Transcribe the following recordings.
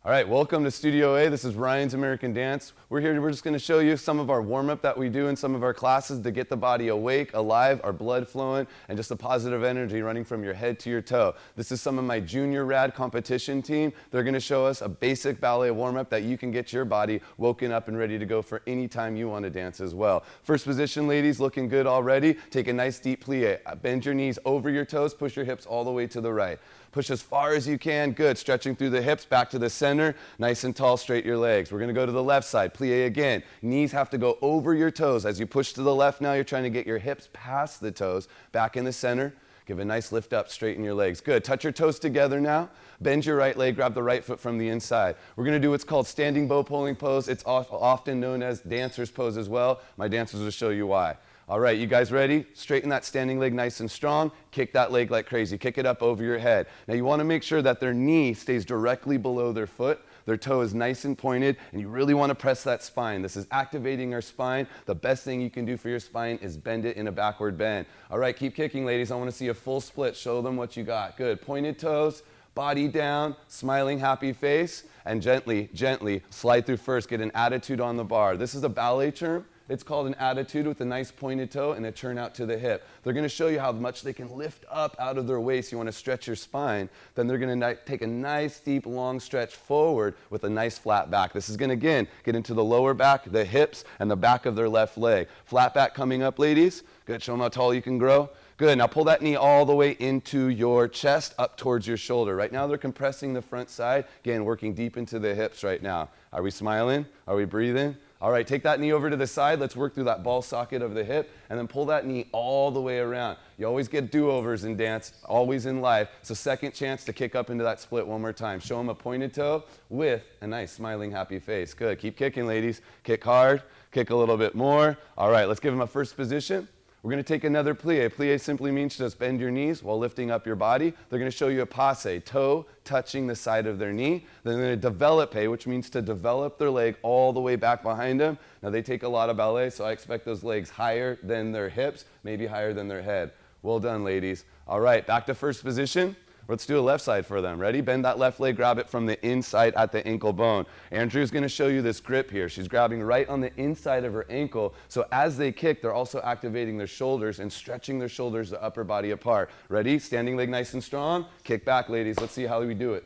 All right, welcome to Studio A. This is Ryan's American Dance. We're just going to show you some of our warm-up that we do in some of our classes to get the body awake, alive, our blood flowing, and just a positive energy running from your head to your toe. This is some of my junior rad competition team. They're going to show us a basic ballet warm-up that you can get your body woken up and ready to go for any time you want to dance as well. First position, ladies, looking good already. Take a nice deep plie. Bend your knees over your toes, push your hips all the way to the right. Push as far as you can. Good. Stretching through the hips, back to the center. Nice and tall, straight your legs. We're going to go to the left side. Plie again. Knees have to go over your toes. As you push to the left now, you're trying to get your hips past the toes. Back in the center. Give a nice lift up, straighten your legs. Good. Touch your toes together now. Bend your right leg, grab the right foot from the inside. We're going to do what's called standing bow pulling pose. It's often known as dancer's pose as well. My dancers will show you why. All right, you guys ready? Straighten that standing leg nice and strong. Kick that leg like crazy. Kick it up over your head. Now you want to make sure that their knee stays directly below their foot. Their toe is nice and pointed, and you really want to press that spine. This is activating our spine. The best thing you can do for your spine is bend it in a backward bend. All right, keep kicking, ladies. I want to see a full split. Show them what you got. Good. Pointed toes, body down, smiling, happy face, and gently, gently slide through first. Get an attitude on the bar. This is a ballet term. It's called an attitude with a nice pointed toe and a turn out to the hip. They're going to show you how much they can lift up out of their waist. You want to stretch your spine. Then they're going to take a nice, deep, long stretch forward with a nice flat back. This is going to, again, get into the lower back, the hips, and the back of their left leg. Flat back coming up, ladies. Good. Show them how tall you can grow. Good. Now pull that knee all the way into your chest, up towards your shoulder. Right now they're compressing the front side. Again, working deep into the hips right now. Are we smiling? Are we breathing? All right, take that knee over to the side. Let's work through that ball socket of the hip, and then pull that knee all the way around. You always get do-overs in dance, always in life. So second chance to kick up into that split one more time. Show them a pointed toe with a nice smiling, happy face. Good. Keep kicking, ladies. Kick hard. Kick a little bit more. All right, let's give them a first position. We're going to take another plie. Plie simply means just bend your knees while lifting up your body. They're going to show you a passe, toe touching the side of their knee. Then they're going to developpe, which means to develop their leg all the way back behind them. Now they take a lot of ballet, so I expect those legs higher than their hips, maybe higher than their head. Well done, ladies. All right, back to first position. Let's do a left side for them. Ready? Bend that left leg, grab it from the inside at the ankle bone. Andrew's going to show you this grip here. She's grabbing right on the inside of her ankle. So as they kick, they're also activating their shoulders and stretching their shoulders, the upper body apart. Ready? Standing leg nice and strong. Kick back, ladies. Let's see how we do it.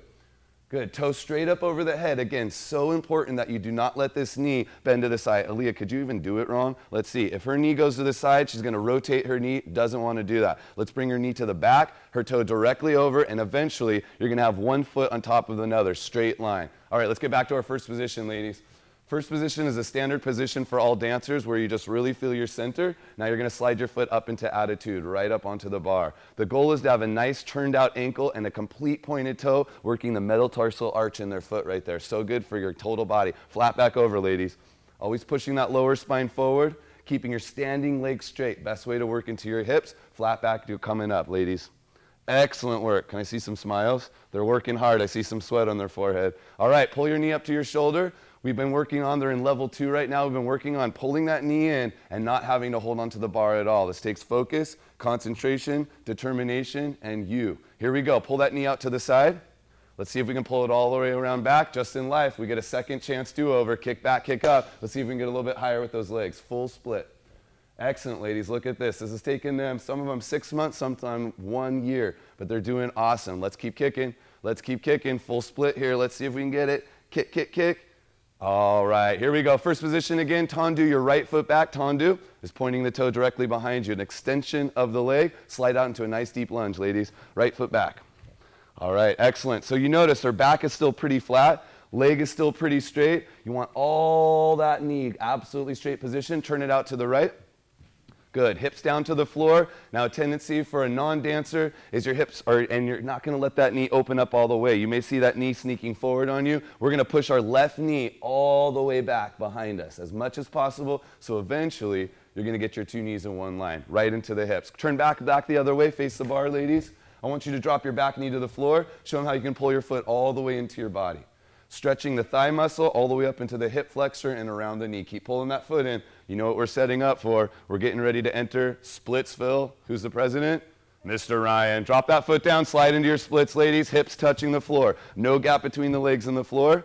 Good. Toe straight up over the head. Again, so important that you do not let this knee bend to the side. Aaliyah, could you even do it wrong? Let's see. If her knee goes to the side, she's going to rotate her knee. Doesn't want to do that. Let's bring her knee to the back, her toe directly over, and eventually you're going to have one foot on top of another, straight line. All right, let's get back to our first position, ladies. First position is a standard position for all dancers where you just really feel your center. Now you're going to slide your foot up into attitude, right up onto the bar. The goal is to have a nice turned out ankle and a complete pointed toe, working the metatarsal arch in their foot right there. So good for your total body. Flat back over, ladies. Always pushing that lower spine forward, keeping your standing leg straight. Best way to work into your hips. Flat back coming up, ladies. Excellent work. Can I see some smiles? They're working hard. I see some sweat on their forehead. All right, pull your knee up to your shoulder. We've been working on, they're in level 2 right now. We've been working on pulling that knee in and not having to hold onto the bar at all. This takes focus, concentration, determination, and you. Here we go. Pull that knee out to the side. Let's see if we can pull it all the way around back. Just in life, we get a second chance do-over. Kick back, kick up. Let's see if we can get a little bit higher with those legs. Full split. Excellent, ladies. Look at this. This is taking them, some of them 6 months, sometimes 1 year, but they're doing awesome. Let's keep kicking. Let's keep kicking. Full split here. Let's see if we can get it. Kick, kick, kick. All right, here we go. First position again, tendu, your right foot back. Tendu is pointing the toe directly behind you. An extension of the leg. Slide out into a nice deep lunge, ladies. Right foot back. All right, excellent. So you notice her back is still pretty flat. Leg is still pretty straight. You want all that knee absolutely straight position. Turn it out to the right. Good. Hips down to the floor. Now a tendency for a non-dancer is your hips are, and you're not going to let that knee open up all the way. You may see that knee sneaking forward on you. We're going to push our left knee all the way back behind us as much as possible. So eventually you're going to get your two knees in one line, right into the hips. Turn back the other way. Face the bar, ladies. I want you to drop your back knee to the floor. Show them how you can pull your foot all the way into your body. Stretching the thigh muscle all the way up into the hip flexor and around the knee. Keep pulling that foot in. You know what we're setting up for. We're getting ready to enter Splitsville. Who's the president? Mr. Ryan. Drop that foot down, slide into your splits, ladies. Hips touching the floor. No gap between the legs and the floor.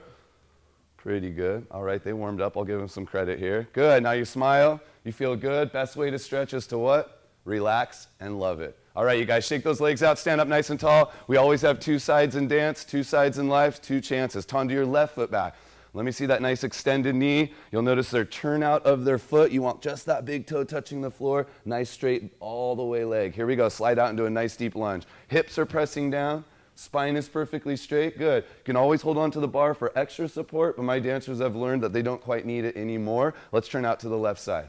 Pretty good. All right, they warmed up. I'll give them some credit here. Good. Now you smile. You feel good. Best way to stretch is to what? Relax and love it. All right, you guys, shake those legs out. Stand up nice and tall. We always have two sides in dance, two sides in life, two chances. Turn to your left foot back. Let me see that nice extended knee. You'll notice their turnout of their foot. You want just that big toe touching the floor. Nice straight all the way leg. Here we go. Slide out into a nice deep lunge. Hips are pressing down. Spine is perfectly straight. Good. You can always hold on to the bar for extra support, but my dancers have learned that they don't quite need it anymore. Let's turn out to the left side.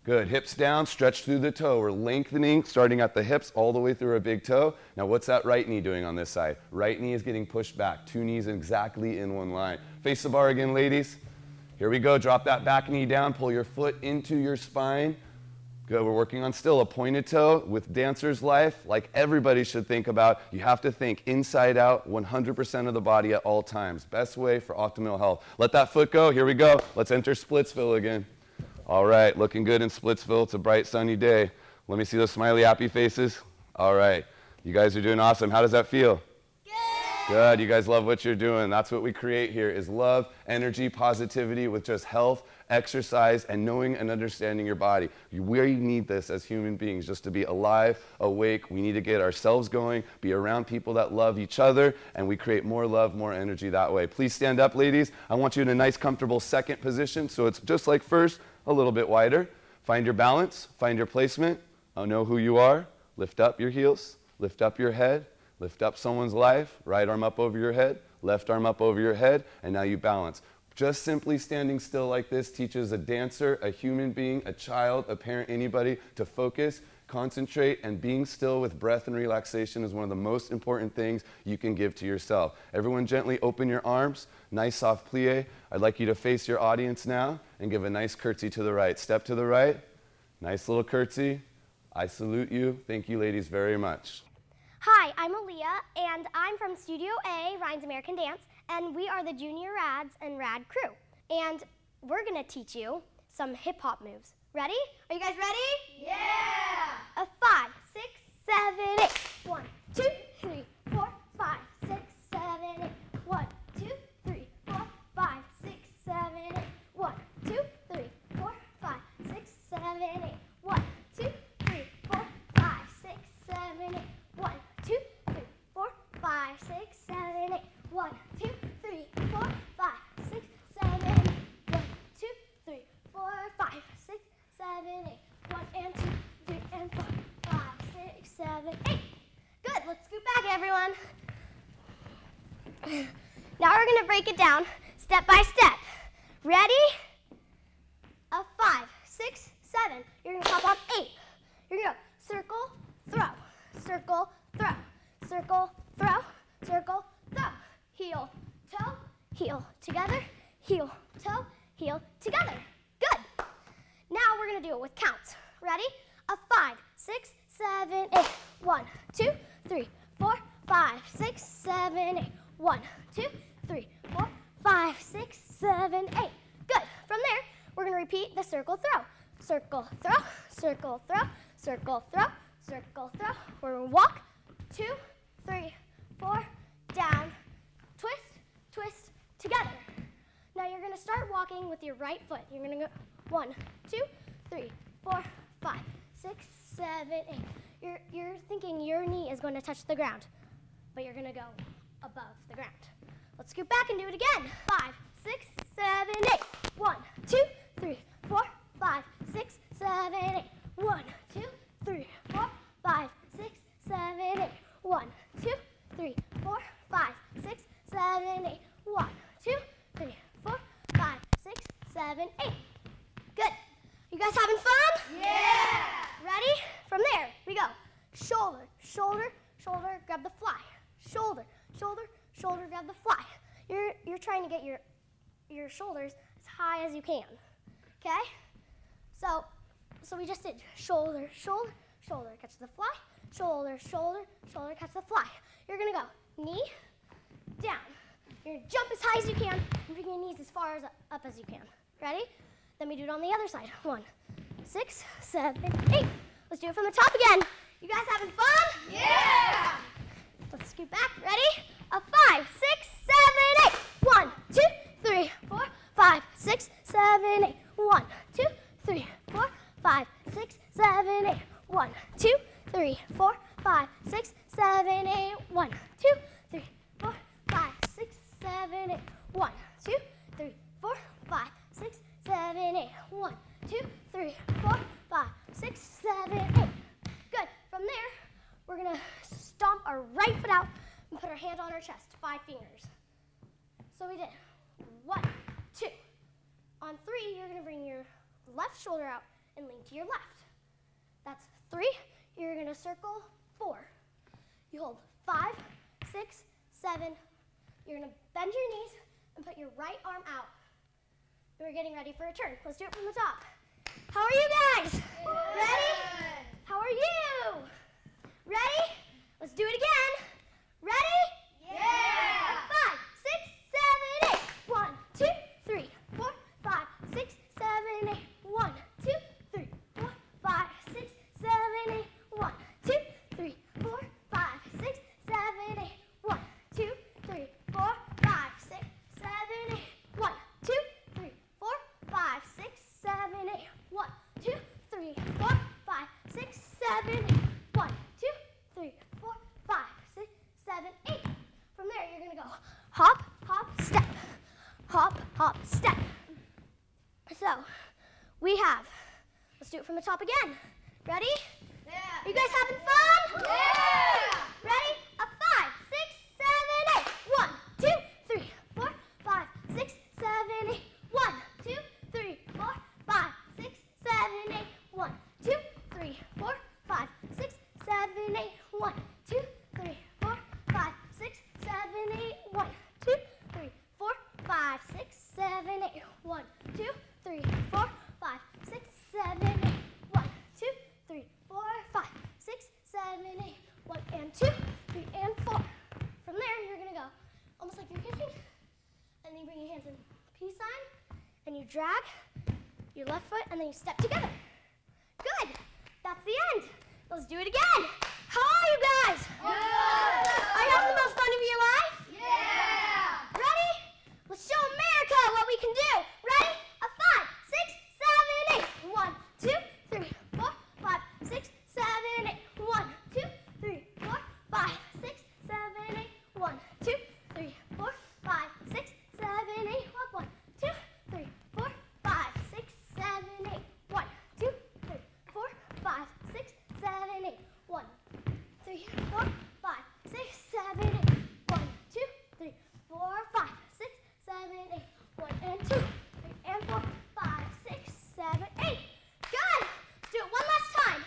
Good. Hips down, stretch through the toe. We're lengthening, starting at the hips all the way through our big toe. Now what's that right knee doing on this side? Right knee is getting pushed back. Two knees exactly in one line. Face the bar again, ladies. Here we go. Drop that back knee down. Pull your foot into your spine. Good. We're working on still a pointed toe. With dancer's life, like everybody should think about, you have to think inside out, 100% of the body at all times. Best way for optimal health. Let that foot go. Here we go. Let's enter Splitsville again. All right, looking good in Splitsville. It's a bright, sunny day. Let me see those smiley, happy faces. All right, you guys are doing awesome. How does that feel? Good. Good. You guys love what you're doing. That's what we create here is love, energy, positivity with just health, exercise, and knowing and understanding your body. We need this as human beings just to be alive, awake. We need to get ourselves going, be around people that love each other, and we create more love, more energy that way. Please stand up, ladies. I want you in a nice, comfortable second position. So it's just like first, a little bit wider. Find your balance, find your placement. Know who you are. Lift up your heels, lift up your head, lift up someone's life. Right arm up over your head, left arm up over your head, and now you balance. Just simply standing still like this teaches a dancer, a human being, a child, a parent, anybody to focus, concentrate, and being still with breath and relaxation is one of the most important things you can give to yourself. Everyone gently open your arms, nice soft plie. I'd like you to face your audience now and give a nice curtsy to the right. Step to the right, nice little curtsy. I salute you. Thank you, ladies, very much. Hi, I'm Aaliyah, and I'm from Studio A, Ryan's American Dance, and we are the Junior Rads and Rad crew. And we're gonna teach you some hip-hop moves. Ready? Are you guys ready? Yeah! A 5, 6, 7, 8. 1, 2, 3, 4, 5, 6, 7, 8. 1, 2, 3, 4, 5, 6, 7, 8. 1, 2, 3, 4, 5, 6, 7, 8. 1, 2, 3, 4, 5, 6, 7, 8. 1, 2, 3, 4, 5, 6, 7, 8. 1, 2, 3, 4, 5, 6, 7, 8. 1, 2, 3, 4, 5, 6, 7, 8. 1 and 2, 3 and 4, 5, 6, 7, 8. Good. Let's scoot back, everyone. Now we're going to break it down step by step. Ready? A 5, 6, 7. You're going to hop on 8. You're going to go circle, throw, circle, throw, circle, throw, circle, throw. Heel, toe, heel, together, heel, toe, heel, together. Good. Now we're going to do it with counts. Ready? A 5, 6, 7, 8. 1, 2, 3, 4, 5, 6, 7, 8. 1, 2, 3, 4, 5, 6, 7, 8. Good. From there, we're going to repeat the circle throw. Circle throw, circle throw, circle throw, circle throw. We're going to walk. 2, 3, 4, down, twist, twist, together. Now you're going to start walking with your right foot. You're going to go 1, 2, 3, 4, 5, 6, 7, 8. You're thinking your knee is going to touch the ground, but you're going to go above the ground. Let's scoot back and do it again. 5, 6, 7, 8. 1, 2, 3, 4, 5, 6, 7, 8. 1, 2, 3, 4, 5, 6, 7, 8. 1, 2, 3, 4, 5, 6, 7, 8. 1, 2, 3, 4, 5, 6, 7, 8. Good. You guys having fun? Yeah! Ready? From there, we go. Shoulder, shoulder, shoulder, grab the fly. Shoulder, shoulder, shoulder, grab the fly. You're trying to get your shoulders as high as you can. Okay? So we just did shoulder, shoulder, shoulder, catch the fly. Shoulder, shoulder, shoulder, catch the fly. You're gonna go knee, down. You're gonna jump as high as you can and bring your knees as far up as you can. Ready? Then we do it on the other side. 1, 6, 7, 8. Let's do it from the top again. You guys having fun? Yeah! Let's scoot back. Ready? A 5, 6, 7, 8. 1, 2, 3, 4, 5, 6, 7, 8. 1, 2, 3, 4, 5, 6, 7, 8. 1, 2, 3, 4, 5, 6, 7, 8. 1, 2, 3, 4, 5, 6, 7, 8. 1, 2, 3, 4, 5, 6, 7, 8. 1, 2, 3, 4, 5, 6, 7, 8. Good. From there, we're gonna stomp our right foot out and put our hand on our chest, 5 fingers. So we did 1, 2. On 3, you're gonna bring your left shoulder out and lean to your left. That's 3. You're gonna circle 4. You hold 5, 6, 7. You're gonna bend your knees and put your right arm out. We're getting ready for a turn. Let's do it from the top. How are you guys? Good. Ready? How are you? Ready? Let's do it again. Ready? Yeah! 5, 6, 7, 8. 1, 2, 3, 4, 5, 6, 7, 8. 1, 2, 3, 4, 5, 6, 7, 8. 1, 2, 3, 4, 5, 6, 7, 8. 1, 2, 3, 4, 5, 6, 7, 8. 1, 2, 3, 4, 5, 6, 7, 8. 1, 2, 3, 4, 5, 6, 7, 8. 1, 2, 3, 4, 5, 6, 7, 8. From there, you're gonna go hop, hop, step. Hop, hop, step. So, we have, let's do it from the top again. Ready? Yeah. Are you guys having fun? Yeah. Ready? A 5, 6, 7, 8. 1, 2, 3, 4, 5, 6, 7, 8. 1, 2, 3, 4, 5, 6, 7, 8. 1, 2, 3, 4, 5, 6, 7, 8. 1, 2, 3, 4, 5, 6, 7, 8. 1, 2, 3, 4, 5, 6, 7, 8. 1, 2, 3, 4, 5, 6, 7, 8. 1, 2, 3, 4, 5, 6, 7, 8. 1 and 2, 3 and 4. From there, you're gonna go almost like you're kicking, and then you bring your hands in peace sign, and you drag your left foot, and then you step together. Good. That's the end. Let's do it again. How are you guys? Good. Are you having the most fun of your life? Yeah. Ready? Let's show America what we can do. Ready? A 5, 6, 7, 8. 1, 2, 3, 4, 5, 6, 7, 8. 1, 2, 3, 4, 5, 6, 7, 8. 1, 2, 3, 4, 5, 6, 7, 8. 1, 2, 3, 4, 5, 6, 7, 8. 1, 2, 3, 4, 5, 6, 7, 8. 1, 3, 4, 5, 6, 7, 8. 1, 2, 3, 4, 5, 6, 7, 8. 1 and 2, 3 and 4, 5, 6, 7, 8. Good. Let's do it one last time.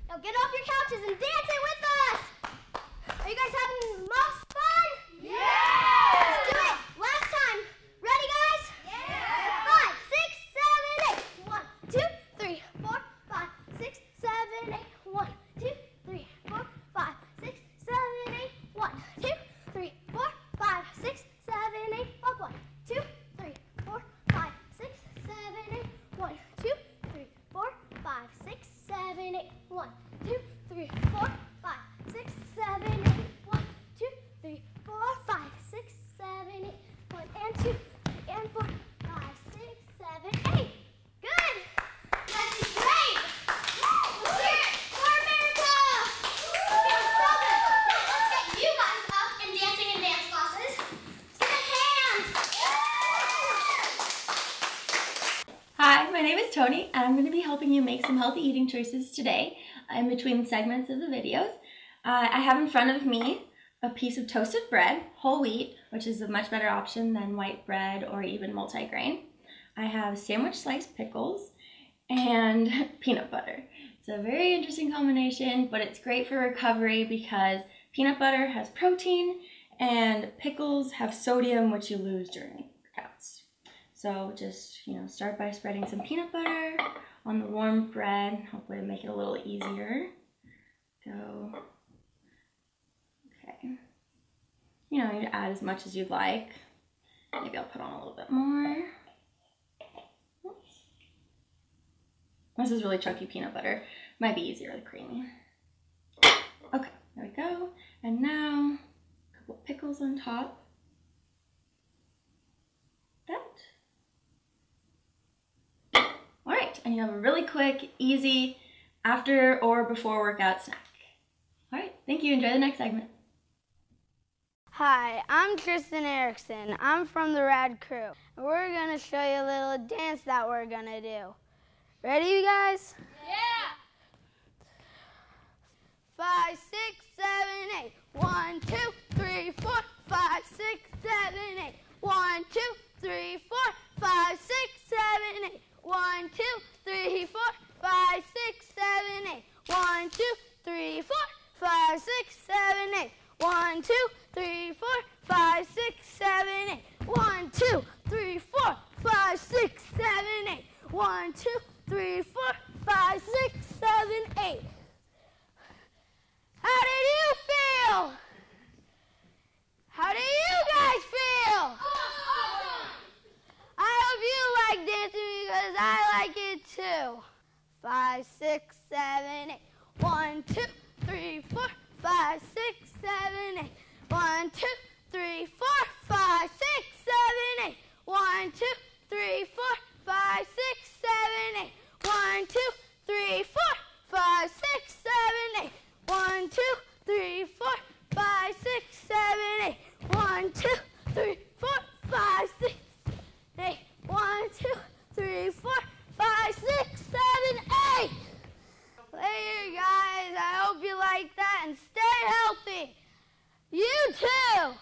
Now get off your couches and dance it with us. Are you guys having the most fun? Yeah. Let's do it. Last time. Ready, guys? Yeah. 5, 6, 7, 8. 1, 2, 3, 4, 5, 6, 7, 8. 1, 2, 3, 4, 5, 6, 7, 8. 1, 2, 3, 4, 5, 6, 7, 8. 1, 2, 3, 4, 5, 6, 7, 8. 1, 2, 3, 4, 5, 6, 7, 8. 1, 2, 3, 4, 5, 6, 7, 8. 1, 2, 3, 4, 5, 6, 7, 8. 1 and 2, 3 and 4, 5, 6, 7, 8. Good. That's great. Let's hear it for America. Feeling so good. Now let's get you guys up and dancing in dance classes. Let's get hands. Hi, my name is Tony, and I'm going to be helping you make some healthy eating choices today in between segments of the videos. I have in front of me a piece of toasted bread, whole wheat, which is a much better option than white bread or even multigrain. I have sandwich sliced pickles and peanut butter. It's a very interesting combination, but it's great for recovery because peanut butter has protein and pickles have sodium, which you lose during workouts. So just, start by spreading some peanut butter on the warm bread. Hopefully it'll make it a little easier. Okay. You add as much as you'd like. Maybe I'll put on a little bit more. Oops. This is really chunky peanut butter. Might be easier with creamy. Okay, there we go. And now, a couple pickles on top. That. All right, and you have a really quick, easy after or before workout snack. All right, thank you. Enjoy the next segment. Hi, I'm Tristan Erickson. I'm from the Rad Crew. And we're going to show you a little dance that we're going to do. Ready, you guys? Yeah! 5, 6, 7, 8. 1, 2, 3, 4, 5, 6, 7, 8. 1, 2, 3, 4, 5, 6, 7, 8. 1, 2, 3, 4, 5, 6, 7, 8. 1, 2, 3, 4, 5, 6, 7, 8. 1, 2, 3, 4, 5, 6, 7, 8. 1, 2, 3, 4, 5, 6, 7, 8. 1, 2, 3, 4, 5, 6, 7, 8. How did you feel? How do you guys feel? I hope you like dancing because I like it too. 5, 6, 7, 8. 1, 2, 3, 4, 5, 6, 7, 8. 1, 2, 3, 4, 5, 6, 7, 8. 1, 2, 3, 4, 5, 6, 7, 8. 1, 2, 3, 4, 5, 6, 7, 8. 1, 2, 3, 4, 5, 6, 7, 8. 1, 2, 3, 4, 5, 6, 8. 1, 2, 3, 4, 5, 6, 7, 8. Later, guys. I hope you like that and stay healthy. You too.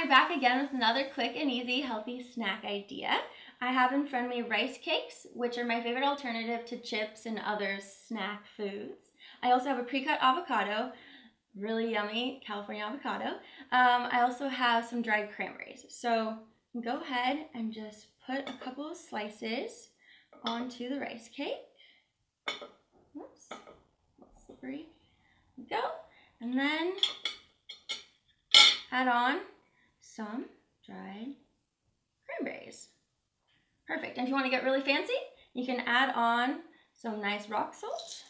Back again with another quick and easy healthy snack idea. I have in front of me rice cakes, which are my favorite alternative to chips and other snack foods. I also have a pre-cut avocado, really yummy California avocado. I also have some dried cranberries. So go ahead and just put a couple of slices onto the rice cake. Whoops, slippery. There we go. And then add on some dried cranberries. Perfect. And if you want to get really fancy, you can add on some nice rock salt.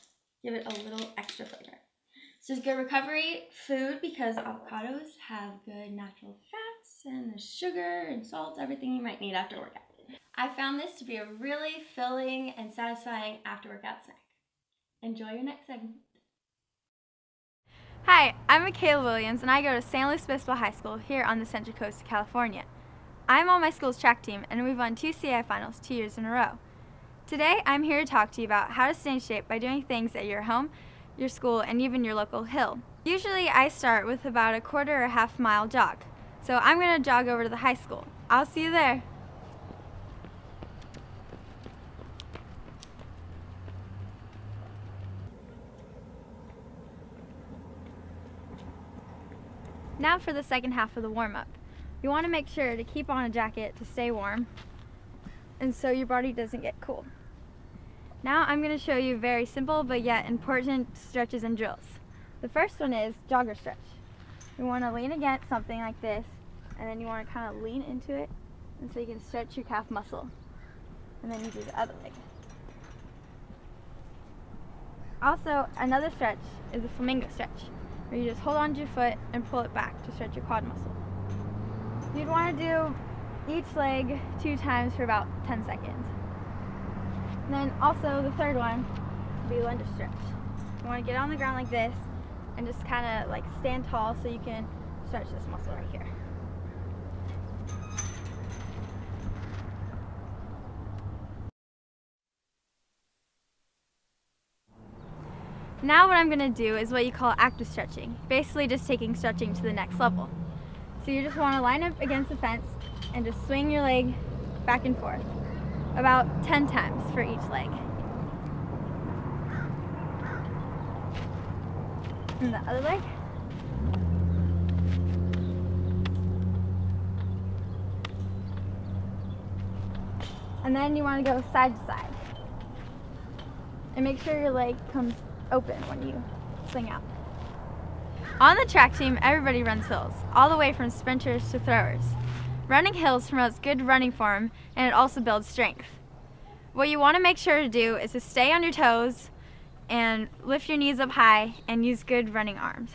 Give it a little extra flavor. This is good recovery food because avocados have good natural fats and there's sugar and salt, everything you might need after workout. I found this to be a really filling and satisfying after workout snack. Enjoy your next segment. Hi, I'm Michaela Williams and I go to San Luis Obispo High School here on the Central Coast of California. I'm on my school's track team and we've won 2 CI finals 2 years in a row. Today I'm here to talk to you about how to stay in shape by doing things at your home, your school, and even your local hill. Usually I start with about a quarter or half mile jog. So I'm going to jog over to the high school. I'll see you there. Now for the second half of the warm-up. You want to make sure to keep on a jacket to stay warm and so your body doesn't get cold. Now I'm going to show you very simple but yet important stretches and drills. The first one is jogger stretch. You want to lean against something like this and then you want to kind of lean into it And so you can stretch your calf muscle. And then you do the other leg. Also, another stretch is a flamingo stretch, where you just hold on to your foot and pull it back to stretch your quad muscle. You'd want to do each leg 2 times for about 10 seconds. And then also the third one would be lunge stretch. You want to get on the ground like this and just kind of like stand tall so you can stretch this muscle right here. Now what I'm going to do is what you call active stretching, basically just taking stretching to the next level. So you just want to line up against the fence and just swing your leg back and forth about 10 times for each leg. And the other leg. And then you want to go side to side. And make sure your leg comes open when you swing out. On the track team, everybody runs hills, all the way from sprinters to throwers. Running hills promotes good running form, and it also builds strength. What you want to make sure to do is to stay on your toes and lift your knees up high and use good running arms.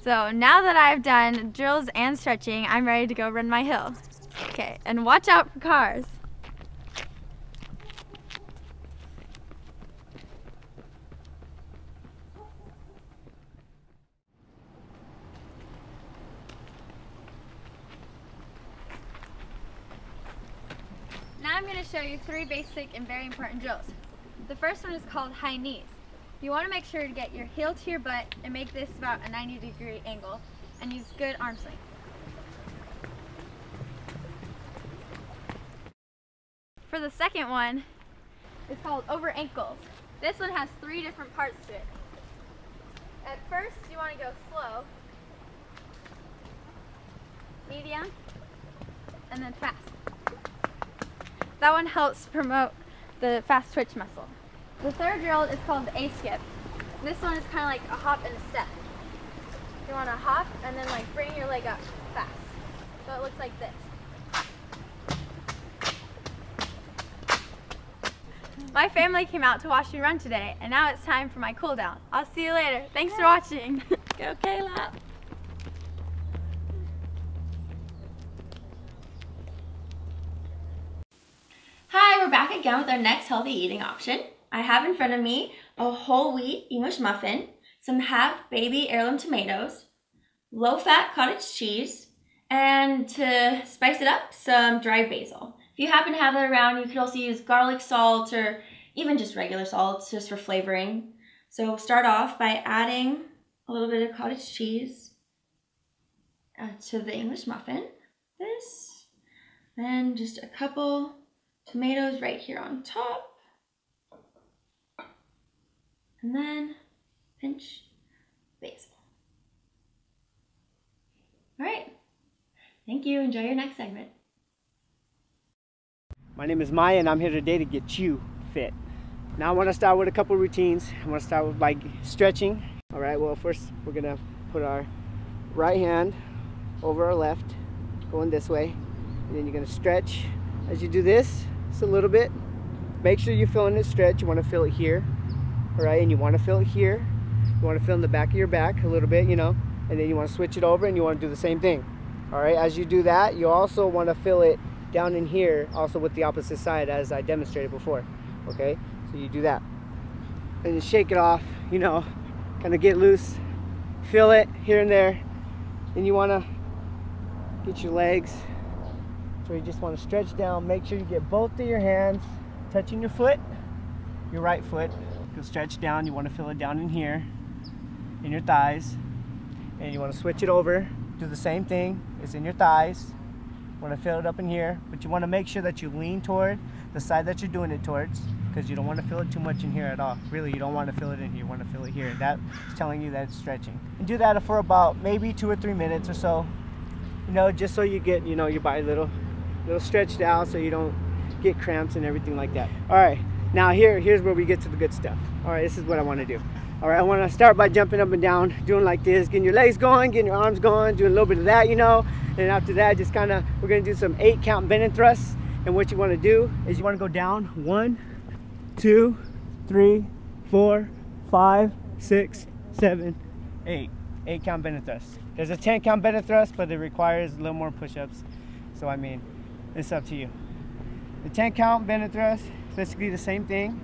So now that I've done drills and stretching, I'm ready to go run my hill. Okay, and watch out for cars. Now I'm going to show you 3 basic and very important drills. The first one is called high knees. You want to make sure to get your heel to your butt and make this about a 90-degree angle and use good arm swing. For the second one, it's called over ankles. This one has 3 different parts to it. At first, you want to go slow, medium, and then fast. That one helps promote the fast twitch muscle. The third drill is called the A-skip. This one is kind of like a hop and a step. You want to hop and then like bring your leg up fast. So it looks like this. My family came out to watch me run today, and now it's time for my cool down. I'll see you later. Thanks for watching. Go Kayla! Hi, we're back again with our next healthy eating option. I have in front of me a whole wheat English muffin, some half baby heirloom tomatoes, low-fat cottage cheese, and to spice it up, some dried basil. If you happen to have that around, you could also use garlic salt or even just regular salt just for flavoring. So we'll start off by adding a little bit of cottage cheese to the English muffin. This, then just a couple tomatoes right here on top, and then pinch basil. All right, thank you. Enjoy your next segment. My name is Maya, and I'm here today to get you fit. Now I want to start with a couple routines. I want to start with like stretching. All right, well first we're gonna put our right hand over our left, going this way, and then you're gonna stretch. As you do this, just a little bit. Make sure you're feeling it stretch. You want to feel it here, all right, and you want to feel it here. You want to feel in the back of your back a little bit, you know, and then you want to switch it over and you want to do the same thing. All right, as you do that, you also want to feel it down in here, also with the opposite side as I demonstrated before. Okay, so you do that and you shake it off, you know, kind of get loose, feel it here and there. Then you want to get your legs, so you just want to stretch down. Make sure you get both of your hands touching your foot, your right foot. You'll stretch down. You want to feel it down in here, in your thighs. And you want to switch it over, do the same thing. It's in your thighs. You want to feel it up in here, but you want to make sure that you lean toward the side that you're doing it towards, because you don't want to feel it too much in here at all. Really, you don't want to feel it in here. You want to feel it here. That's telling you that it's stretching. And do that for about maybe 2 or 3 minutes or so. You know, just so you get, you know, your body a little stretched out, so you don't get cramps and everything like that. All right, now here's where we get to the good stuff. All right, this is what I want to do. All right, I want to start by jumping up and down, doing like this, getting your legs going, getting your arms going, doing a little bit of that, you know. And after that, just kind of, we're going to do some 8 count bend and thrusts. And what you want to do is you want to go down 1, 2, 3, 4, 5, 6, 7, 8. 8 count bend and thrust. There's a 10 count bend and thrust, but it requires a little more push-ups. So I mean, it's up to you. The 10 count bend and thrust, basically the same thing,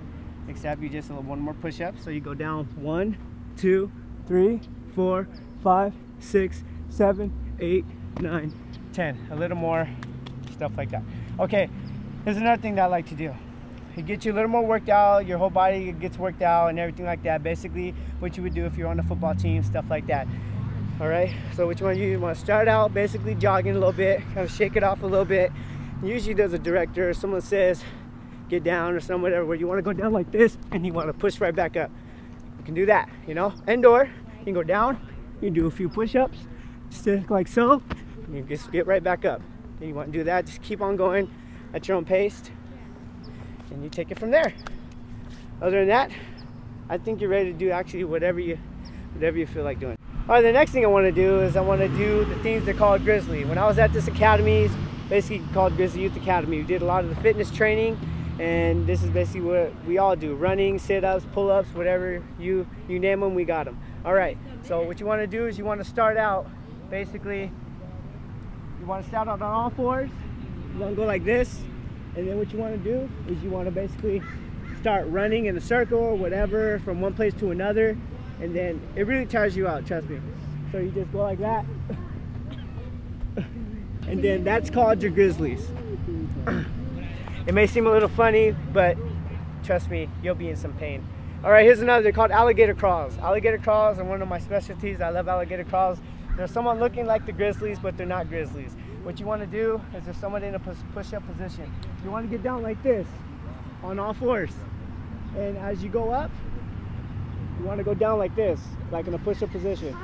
except you just a little one more push-up. So you go down 1, 2, 3, 4, 5, 6, 7, 8, 9, 10. A little more, stuff like that. Okay, here's another thing that I like to do. It gets you a little more worked out, your whole body gets worked out and everything like that. Basically what you would do if you're on the football team, stuff like that. All right, so what you want to do, you want to start out basically jogging a little bit, kind of shake it off a little bit. Usually there's a director or someone says get down or some whatever, where you want to go down like this and you want to push right back up. You can do that, you know, indoor. You can go down, you can do a few push-ups, just like so, and you just get right back up. Then you want to do that, just keep on going at your own pace, and you take it from there. Other than that, I think you're ready to do actually whatever you feel like doing. All right, the next thing I want to do is I want to do the things they're called Grizzly. When I was at this academy, it's basically called Grizzly Youth Academy. We did a lot of the fitness training, and this is basically what we all do: running, sit-ups, pull-ups, whatever you name them, we got them. All right, so what you want to do is you want to start out basically, you want to start out on all fours. You want to go like this, and then what you want to do is you want to basically start running in a circle or whatever from one place to another, and then it really tires you out, trust me. So you just go like that, and then that's called your Grizzlies. It may seem a little funny, but trust me, you'll be in some pain. All right, here's another. They're called alligator crawls. Alligator crawls are one of my specialties. I love alligator crawls. They're somewhat looking like the Grizzlies, but they're not Grizzlies. What you want to do is there's someone in a push-up position. You want to get down like this on all fours. And as you go up, you want to go down like this, like in a push-up position.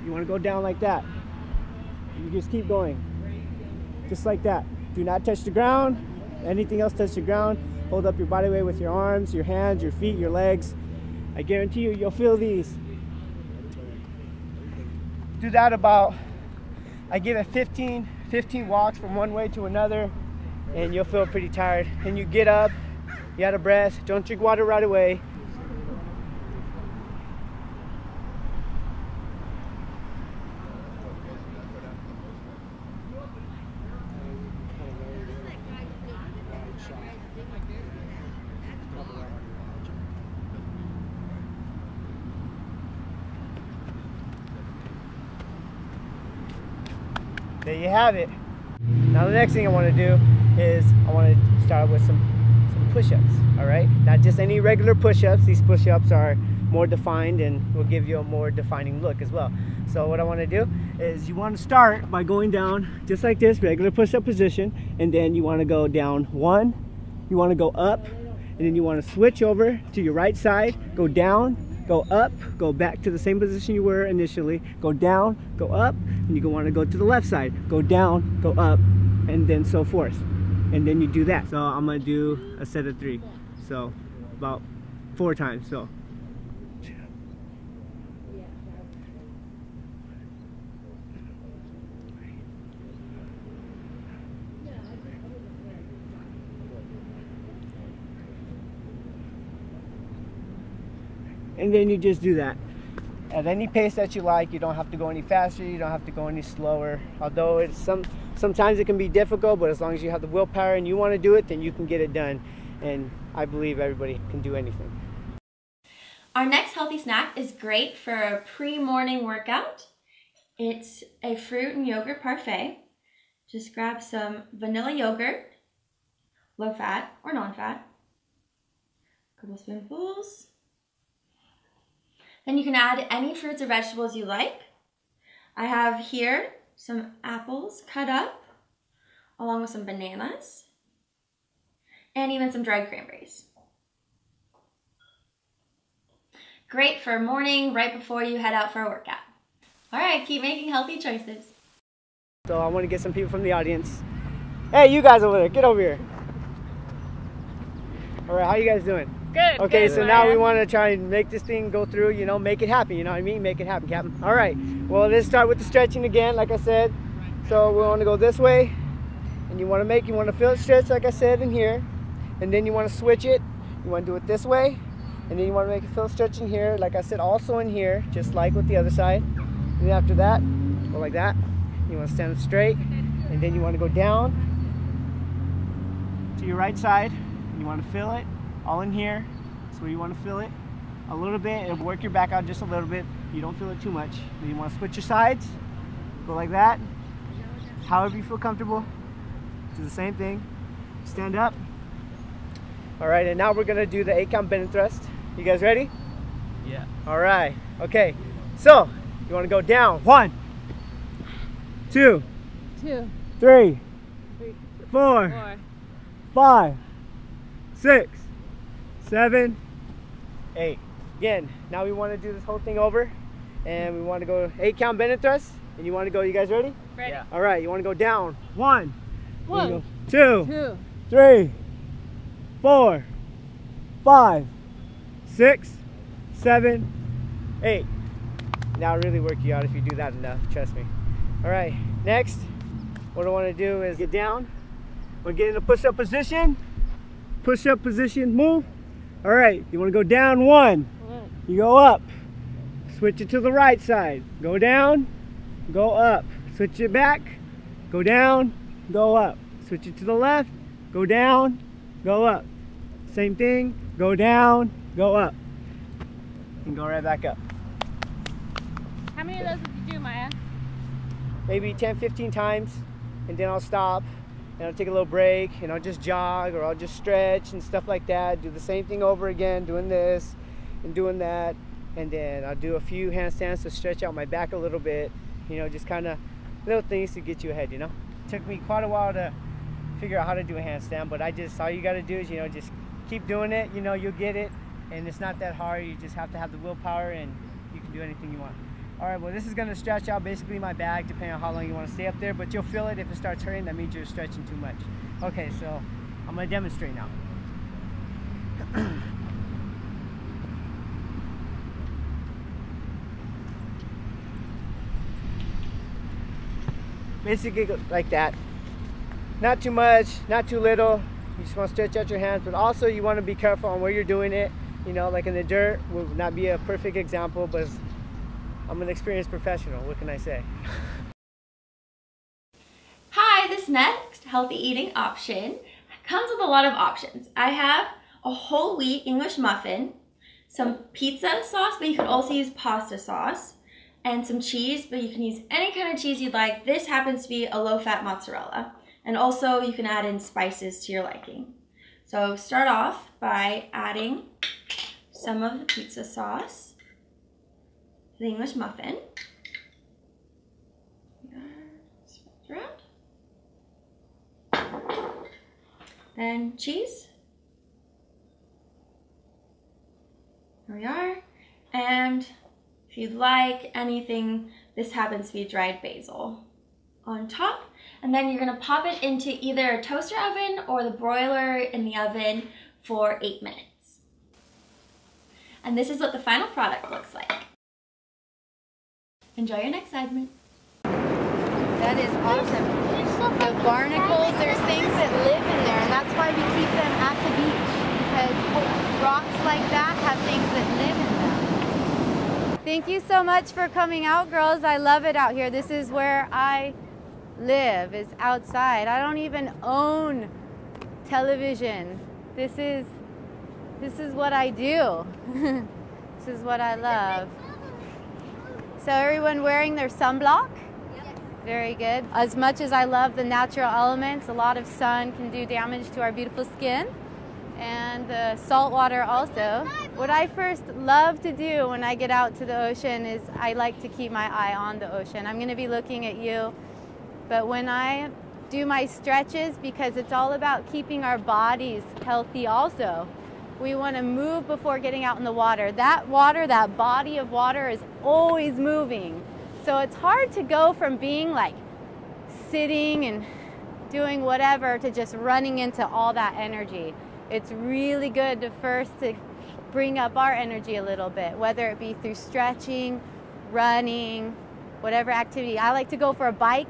You want to go down like that. You just keep going, just like that. Do not touch the ground. Anything else touch the ground. Hold up your body weight with your arms, your hands, your feet, your legs. I guarantee you, you'll feel these. Do that about, I give it 15 walks from one way to another, and you'll feel pretty tired. And you get up, you out of breath, don't drink water right away. There you have it. Now the next thing I want to do is I want to start with some push-ups, all right? Not just any regular push-ups. These push-ups are more defined and will give you a more defining look as well. So what I want to do is you want to start by going down just like this, regular push-up position, and then you want to go down 1, you want to go up, and then you want to switch over to your right side, go down, go up, go back to the same position you were initially, go down, go up, and you want to go to the left side, go down, go up, and then so forth. And then you do that. So I'm going to do a set of 3. So about 4 times. So and then you just do that at any pace that you like. You don't have to go any faster, you don't have to go any slower, although it's sometimes it can be difficult, but as long as you have the willpower and you want to do it, then you can get it done. And I believe everybody can do anything. Our next healthy snack is great for a pre-morning workout. It's a fruit and yogurt parfait. Just grab some vanilla yogurt, low fat or non-fat, a couple spoonfuls. Then you can add any fruits or vegetables you like. I have here some apples cut up, along with some bananas, and even some dried cranberries. Great for morning, right before you head out for a workout. All right, keep making healthy choices. So I want to get some people from the audience. Hey, you guys over there, get over here. All right, how you guys doing? Good. Okay, good, so now we Ryan. want to try and make this thing go through, you know, make it happen, you know what I mean? Make it happen, Captain. All right, well, let's start with the stretching again, like I said. So we want to go this way, and you want to feel it stretch, like I said, in here. And then you want to switch it. You want to do it this way, and then you want to make it feel stretching here, like I said, also in here, just like with the other side. And then after that, go like that. You want to stand up straight, and then you want to go down to your right side. You want to feel it all in here. That's where you want to feel it a little bit, and work your back out just a little bit. You don't feel it too much. Then you want to switch your sides, go like that. However you feel comfortable. Do the same thing. Stand up. All right, and now we're gonna do the 8-count bend and thrust. You guys ready? Yeah. All right. Okay. So you want to go down. 1, 2, 3, 4, 5, 6, 7, 8. Again, now we want to do this whole thing over, and we want to go 8-count bend and thrust. And you want to go, you guys ready? Ready. Yeah. All right, you want to go down. 1, 1, 2, 3, 4, 5, 6, 7, 8. Now really work you out if you do that enough, trust me. All right, next, what I want to do is get down. We're getting a push-up position. Push-up position, move. All right, you want to go down 1. You go up. Switch it to the right side. Go down, go up. Switch it back, go down, go up. Switch it to the left, go down, go up. Same thing, go down, go up. And go right back up. How many of those did you do, Maya? Maybe 10, 15 times, and then I'll stop, and I'll take a little break, and I'll just jog, or I'll just stretch and stuff like that. Do the same thing over again, doing this and doing that, and then I'll do a few handstands to stretch out my back a little bit, you know, just kind of little things to get you ahead, you know. It took me quite a while to figure out how to do a handstand, but all you got to do is, you know, just keep doing it, you know, you'll get it, and it's not that hard. You just have to have the willpower, and you can do anything you want. All right, well, this is going to stretch out basically my back, depending on how long you want to stay up there, but you'll feel it if it starts hurting. That means you're stretching too much. Okay, so I'm going to demonstrate now. Basically like that. Not too much, not too little. You just want to stretch out your hands, but also you want to be careful on where you're doing it. You know, like in the dirt would not be a perfect example, but I'm an experienced professional. What can I say? Hi, this next healthy eating option comes with a lot of options. I have a whole wheat English muffin, some pizza sauce, but you could also use pasta sauce, and some cheese, but you can use any kind of cheese you'd like. This happens to be a low-fat mozzarella. And also you can add in spices to your liking. So start off by adding some of the pizza sauce to the English muffin. Spread around. Then cheese. There we are. And if you'd like anything, this happens to be dried basil on top. And then you're gonna pop it into either a toaster oven or the broiler in the oven for 8 minutes. And this is what the final product looks like. Enjoy your next segment. That is awesome. The barnacles, there's things that live in there, and that's why we keep them at the beach, because rocks like that have things that live in them. Thank you so much for coming out, girls. I love it out here. This is where I live, is outside. I don't even own television. This is what I do. This is what I love. So everyone wearing their sunblock? Very good. As much as I love the natural elements, a lot of sun can do damage to our beautiful skin, and the salt water also. What I first love to do when I get out to the ocean is I like to keep my eye on the ocean. I'm going to be looking at you, but when I do my stretches, because it's all about keeping our bodies healthy also, we want to move before getting out in the water. That water, that body of water is always moving. So it's hard to go from being like sitting and doing whatever to just running into all that energy. It's really good to bring up our energy a little bit, whether it be through stretching, running, whatever activity. I like to go for a bike.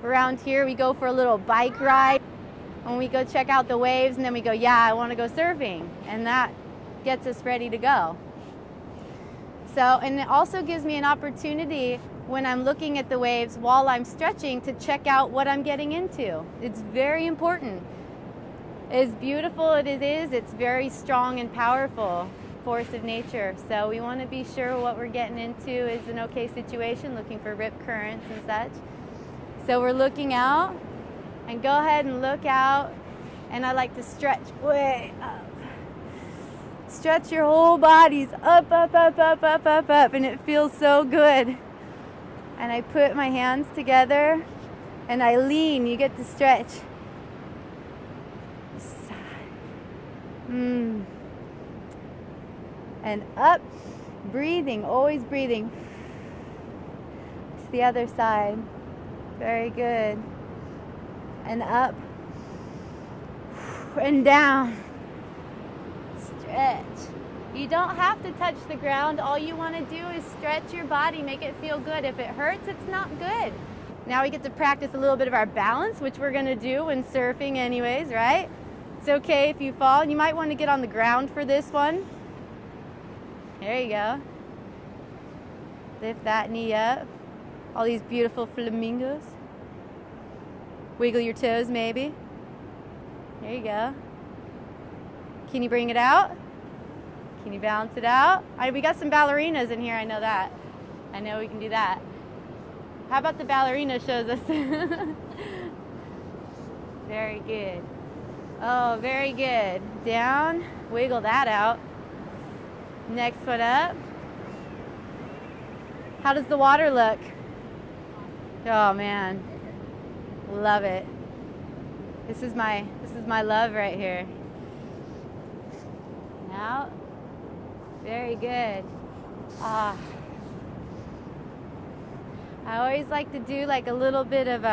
Around here, we go for a little bike ride. When we go check out the waves, and then we go, yeah, I want to go surfing. And that gets us ready to go. So, and it also gives me an opportunity when I'm looking at the waves while I'm stretching to check out what I'm getting into. It's very important. As beautiful as it is, it's very strong and powerful force of nature. So we want to be sure what we're getting into is an okay situation, looking for rip currents and such. So we're looking out, and go ahead and look out, and I like to stretch way up. Stretch your whole bodies up, up, up, up, up, up, up, and it feels so good. And I put my hands together, and I lean. You get to stretch. And up, breathing, always breathing. To the other side. Very good. And up and down. Stretch. You don't have to touch the ground. All you want to do is stretch your body, make it feel good. If it hurts, it's not good. Now we get to practice a little bit of our balance, which we're going to do when surfing anyways, right? It's okay if you fall. You might want to get on the ground for this one. There you go. Lift that knee up. All these beautiful flamingos. Wiggle your toes maybe. There you go. Can you bring it out? Can you balance it out? We got some ballerinas in here, I know that. I know we can do that. How about the ballerina shows us? Very good. Oh, very good. Down, wiggle that out. Next one up. How does the water look? Oh man, love it. This is my love right here. Now, very good. I always like to do like a little bit of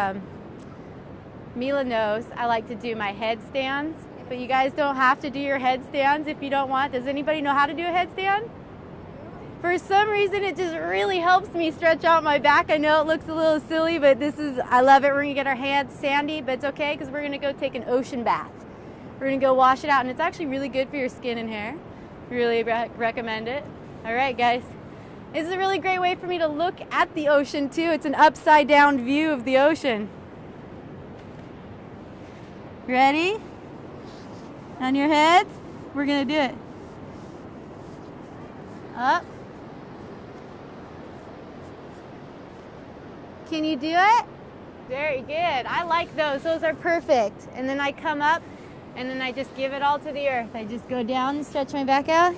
Mila knows I like to do my headstands, but you guys don't have to do your headstands if you don't want. Does anybody know how to do a headstand? For some reason, it just really helps me stretch out my back. I know it looks a little silly, but I love it. We're gonna get our hands sandy, but it's okay because we're gonna go take an ocean bath. We're gonna go wash it out, and it's actually really good for your skin and hair. Really recommend it. All right, guys. This is a really great way for me to look at the ocean too. It's an upside down view of the ocean. Ready? On your heads, we're gonna do it. Up. Can you do it? Very good. I like those. Those are perfect. And then I come up, and then I just give it all to the earth. I just go down and stretch my back out.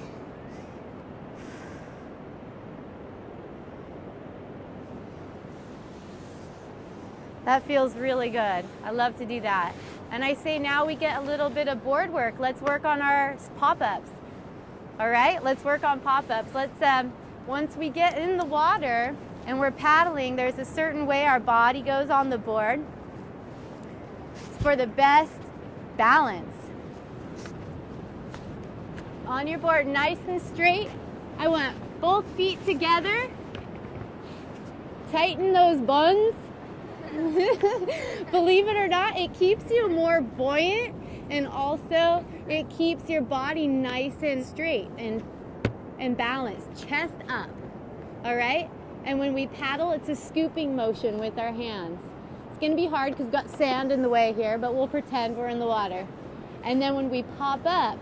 That feels really good. I love to do that. And I say now we get a little bit of board work. Let's work on our pop-ups. All right, let's work on pop-ups. Let's, once we get in the water and we're paddling, there's a certain way our body goes on the board for the best balance. On your board, nice and straight. I want both feet together. Tighten those buns. Believe it or not, it keeps you more buoyant, and also it keeps your body nice and straight and balanced, chest up. All right? And when we paddle, it's a scooping motion with our hands. It's gonna be hard because we've got sand in the way here, but we'll pretend we're in the water. And then when we pop up,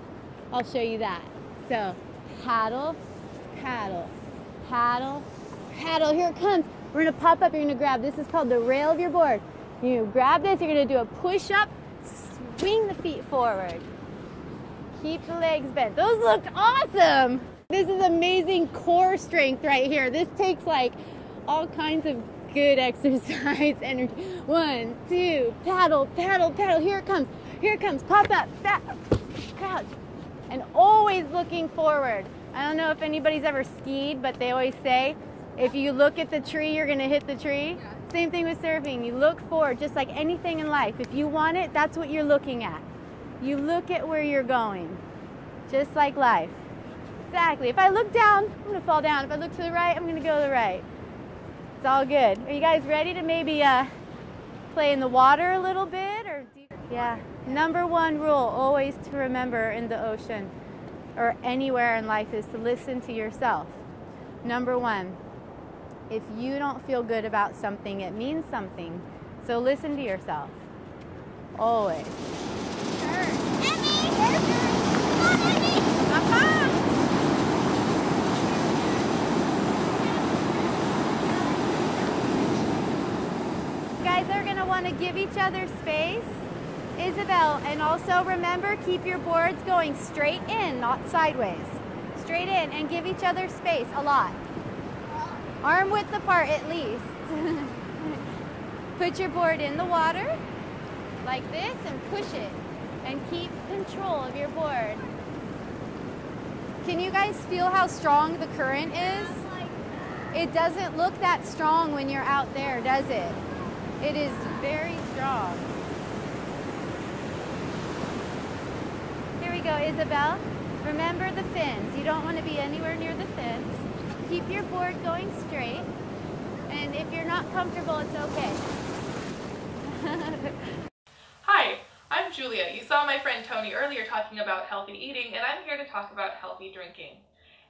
I'll show you that. So paddle, paddle, paddle, paddle, here it comes. We're gonna pop up, you're gonna grab, this is called the rail of your board. You grab this, you're gonna do a push up, swing the feet forward. Keep the legs bent. Those looked awesome. This is amazing core strength right here. This takes like all kinds of good exercise energy. 1, 2, paddle, paddle, paddle. Here it comes. Here it comes. Pop up, crouch. And always looking forward. I don't know if anybody's ever skied, but they always say, if you look at the tree, you're gonna hit the tree. Yeah. Same thing with surfing. You look forward, just like anything in life. If you want it, that's what you're looking at. you look at where you're going, just like life. Exactly. If I look down, I'm going to fall down. If I look to the right, I'm going to go to the right. It's all good. Are you guys ready to maybe play in the water a little bit? Yeah. Number one rule always to remember in the ocean or anywhere in life is to listen to yourself. Number one, if you don't feel good about something, it means something. So listen to yourself. Always. You guys are going to want to give each other space. Isabel, and also remember, keep your boards going straight in, not sideways. Straight in, and give each other space a lot. Arm width apart at least. Put your board in the water like this and push it and keep control of your board. Can you guys feel how strong the current is? It doesn't look that strong when you're out there, does it? It is very strong. Here we go, Isabel. Remember the fins. You don't want to be anywhere near the fins. Keep your board going straight. And if you're not comfortable, it's okay. Hi, I'm Julia. You saw my friend Tony earlier talking about healthy eating, and I'm here to talk about healthy drinking.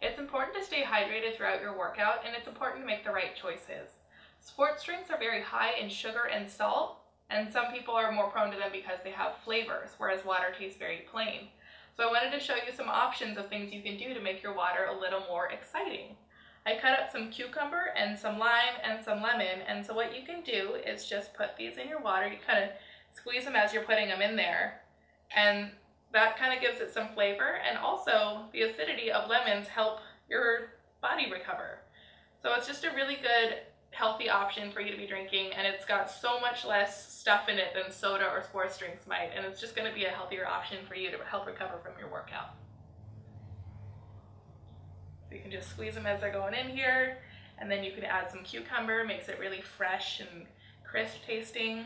It's important to stay hydrated throughout your workout, and it's important to make the right choices. Sports drinks are very high in sugar and salt, and some people are more prone to them because they have flavors, whereas water tastes very plain. So I wanted to show you some options of things you can do to make your water a little more exciting. I cut up some cucumber and some lime and some lemon, and so what you can do is just put these in your water. You kind of squeeze them as you're putting them in there, and that kind of gives it some flavor, and also the acidity of lemons help your body recover. So it's just a really good healthy option for you to be drinking, and it's got so much less stuff in it than soda or sports drinks might, and it's just going to be a healthier option for you to help recover from your workout. So you can just squeeze them as they're going in here, and then you can add some cucumber, makes it really fresh and crisp tasting,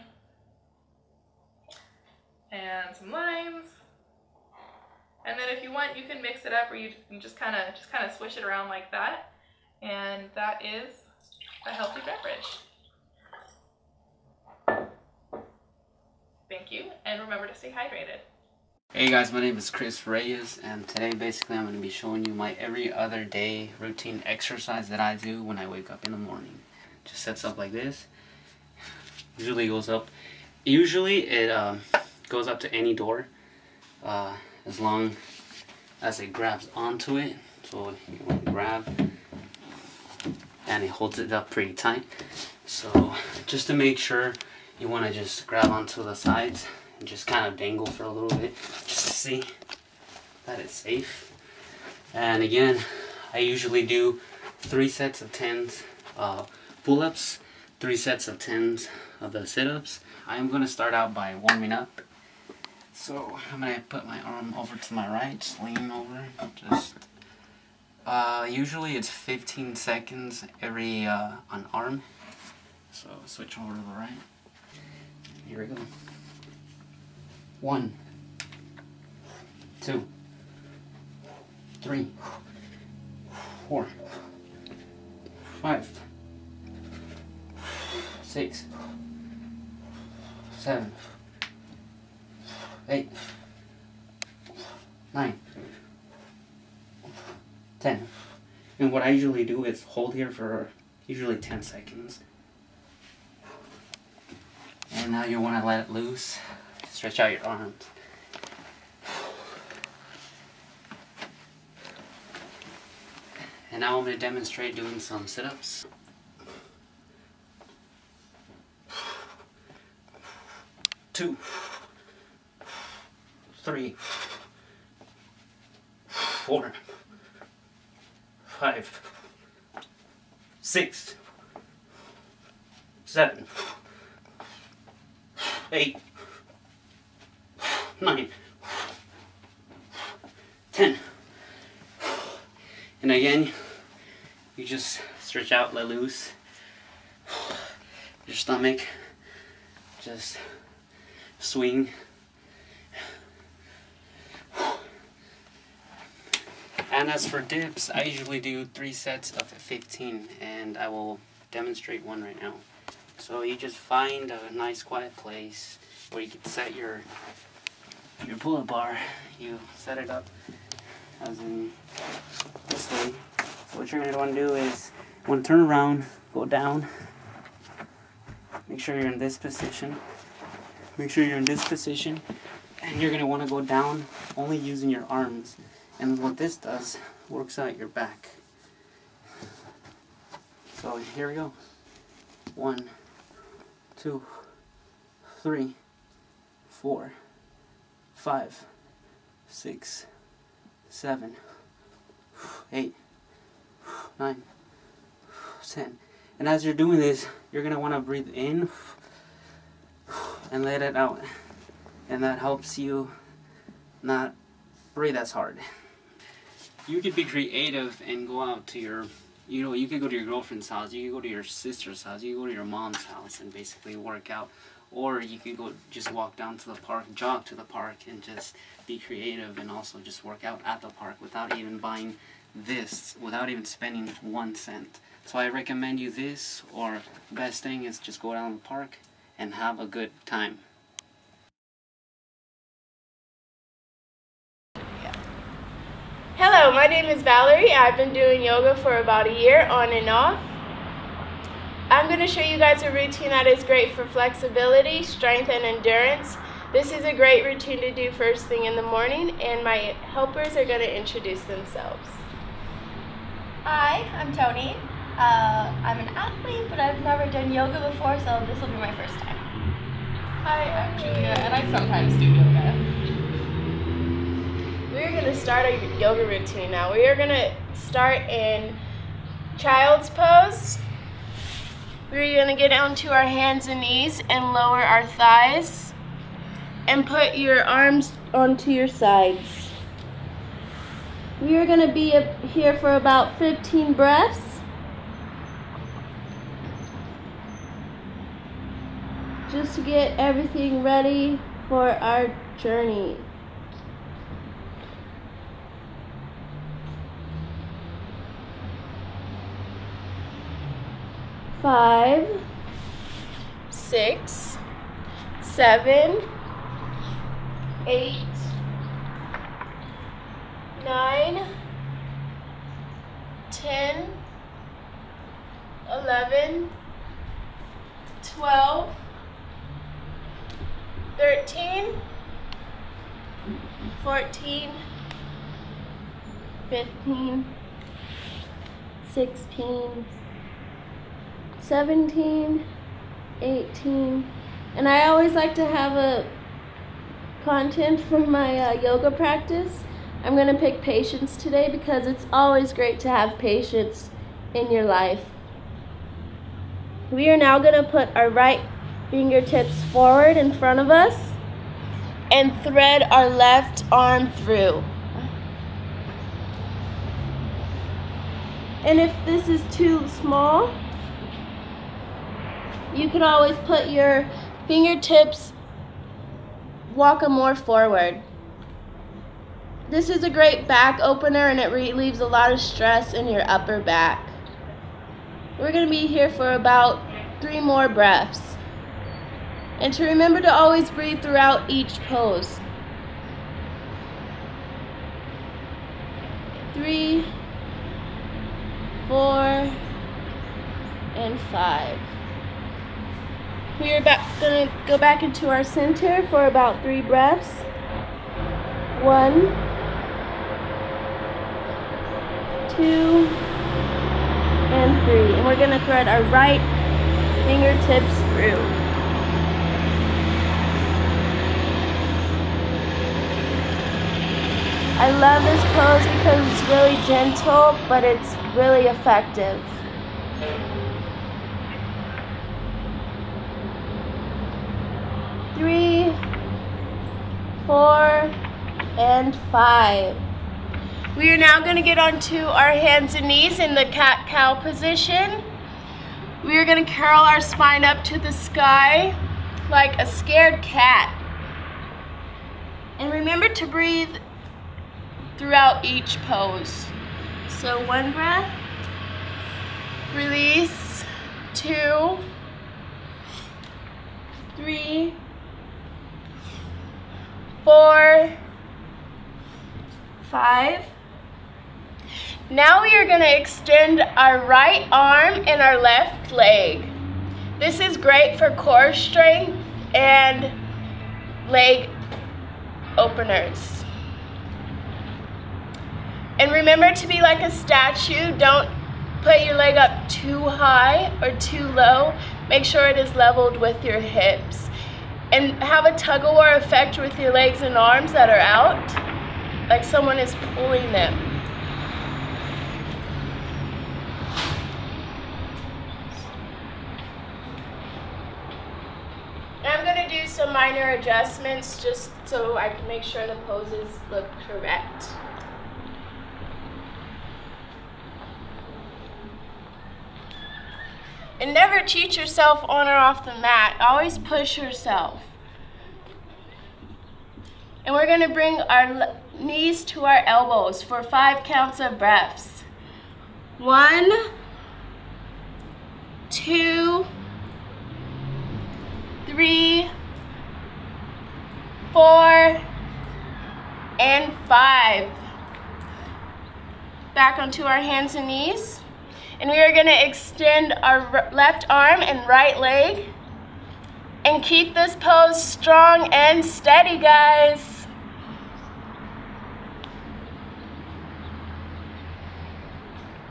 and some limes. And then if you want, you can mix it up, or you can just kind of swish it around like that, and that is a healthy beverage. Thank you, and remember to stay hydrated. Hey guys, my name is Chris Reyes, and today basically I'm going to be showing you my every other day routine exercise that I do when I wake up in the morning. Just sets up like this. Usually it goes up to any door, as long as it grabs onto it. So you want to grab, and it holds it up pretty tight. So just to make sure, you want to just grab onto the sides and just kind of dangle for a little bit just to see that it's safe. And again, I usually do 3 sets of 10s pull-ups, 3 sets of 10s of the sit-ups. I'm going to start out by warming up. So I'm going to put my arm over to my right, just lean over, just usually it's 15 seconds every on arm. So switch over to the right. Here we go. 1, 2, 3, 4, 5, 6, 7, 8, 9, 10. And what I usually do is hold here for usually 10 seconds. And now you want to let it loose. Stretch out your arms. And now I'm going to demonstrate doing some sit-ups. 2, 3, 4, 5, 6, 7, 8, 9, 10. And again, you just stretch out, let loose your stomach, just swing And as for dips, I usually do 3 sets of 15, and I will demonstrate one right now. So you just find a nice quiet place where you can set your pull-up bar. You set it up as in this way. So what you're going to want to do is, you want to turn around, go down, make sure you're in this position. Make sure you're in this position, and you're going to want to go down only using your arms. And what this does, works out your back. So here we go. 1, 2, 3, 4, 5, 6, 7, 8, 9, 10. And as you're doing this, you're going to want to breathe in and let it out. And that helps you not breathe as hard. You could be creative and go out to your, you could go to your girlfriend's house, you could go to your sister's house, you could go to your mom's house and basically work out. Or you could go just walk down to the park, jog to the park, and just be creative and also just work out at the park without even buying this, without even spending 1 cent. So I recommend you this, or the best thing is just go down to the park and have a good time. Hello, my name is Valerie. I've been doing yoga for about a year, on and off. I'm going to show you guys a routine that is great for flexibility, strength, and endurance. This is a great routine to do first thing in the morning, and my helpers are going to introduce themselves. Hi, I'm Tony. I'm an athlete, but I've never done yoga before, so this will be my first time. Hi, I'm Julia, and I sometimes do yoga. We're going to start a yoga routine now. We are going to start in child's pose. We're going to get onto our hands and knees and lower our thighs and put your arms onto your sides. We are going to be up here for about 15 breaths. Just to get everything ready for our journey. Five, 6, 7, 8, 9, 10, 11, 12, 13, 14, 15, 16, 17, 18, and I always like to have a content for my yoga practice. I'm going to pick patience today because it's always great to have patience in your life. We are now going to put our right fingertips forward in front of us and thread our left arm through. And if this is too small, you can always put your fingertips, walk them more forward. This is a great back opener and it relieves a lot of stress in your upper back. We're going to be here for about 3 more breaths. And to remember to always breathe throughout each pose. 3, 4, and 5. We are going to go back into our center for about 3 breaths. 1, 2, and 3. And we're going to thread our right fingertips through. I love this pose because it's really gentle, but it's really effective. 3, 4, and 5. We are now going to get onto our hands and knees in the cat-cow position. We are going to curl our spine up to the sky like a scared cat. And remember to breathe throughout each pose. So 1 breath, release, 2, 3, 4, 5. Now we are going to extend our right arm and our left leg. This is great for core strength and leg openers. And remember to be like a statue. Don't put your leg up too high or too low. Make sure it is leveled with your hips. And have a tug-of-war effect with your legs and arms that are out, like someone is pulling them. And I'm going to do some minor adjustments just so I can make sure the poses look correct. And never cheat yourself on or off the mat. Always push yourself. And we're going to bring our knees to our elbows for 5 counts of breaths. 1, 2, 3, 4, and 5. Back onto our hands and knees. And we are going to extend our left arm and right leg. And keep this pose strong and steady, guys.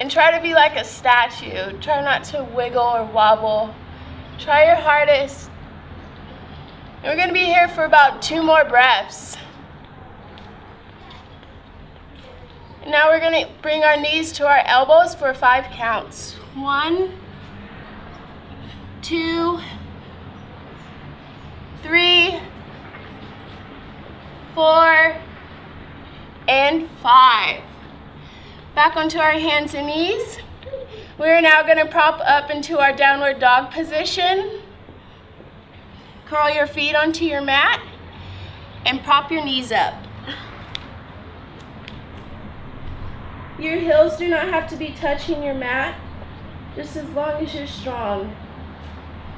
And try to be like a statue. Try not to wiggle or wobble. Try your hardest. And we're going to be here for about 2 more breaths. Now we're going to bring our knees to our elbows for 5 counts. 1, 2, 3, 4, and 5. Back onto our hands and knees. We're now going to prop up into our downward dog position. Curl your feet onto your mat and prop your knees up. Your heels do not have to be touching your mat, just as long as you're strong.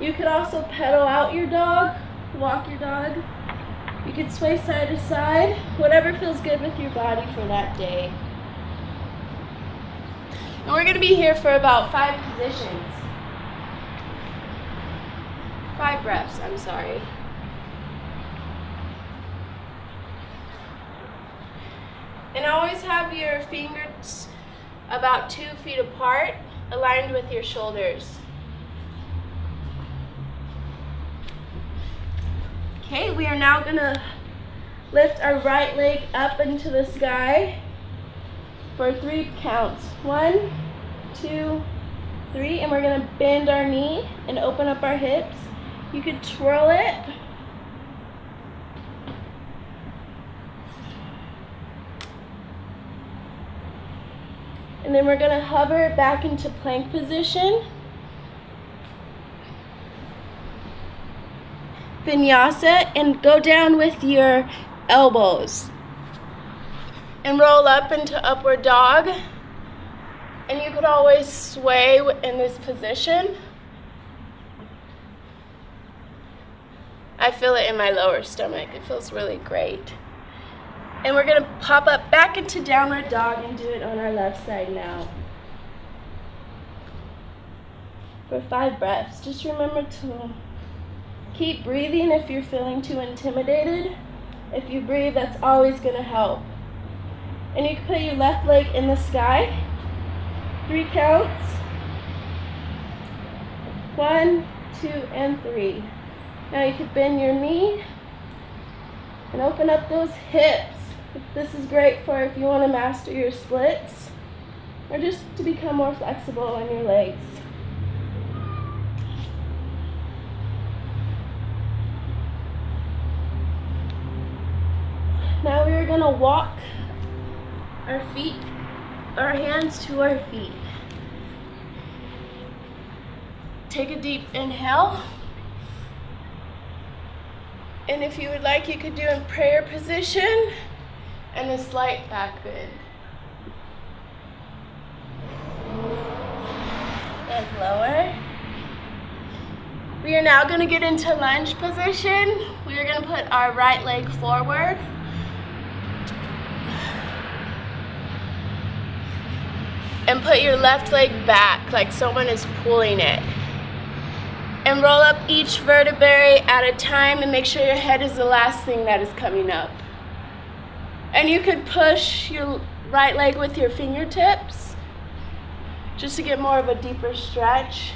You could also pedal out your dog, walk your dog. You could sway side to side, whatever feels good with your body for that day. And we're going to be here for about 5 positions. 5 breaths, I'm sorry. And always have your fingers about 2 feet apart, aligned with your shoulders. Okay, we are now going to lift our right leg up into the sky for 3 counts. 1, 2, 3, and we're going to bend our knee and open up our hips. You could twirl it. And then we're going to hover back into plank position. Vinyasa, and go down with your elbows. And roll up into upward dog. And you could always sway in this position. I feel it in my lower stomach. It feels really great. And we're going to pop up back into downward dog and do it on our left side now. For 5 breaths. Just remember to keep breathing if you're feeling too intimidated. If you breathe, that's always going to help. And you can put your left leg in the sky. 3 counts. 1, 2, and 3. Now you can bend your knee and open up those hips. This is great for if you want to master your splits or just to become more flexible on your legs. Now we are going to walk our hands to our feet. Take a deep inhale. And if you would like, you could do in prayer position. and a slight back bend. Leg lower. We are now going to get into lunge position. We are going to put our right leg forward. And put your left leg back like someone is pulling it. And roll up each vertebrae at a time and make sure your head is the last thing that is coming up. And you could push your right leg with your fingertips just to get more of a deeper stretch.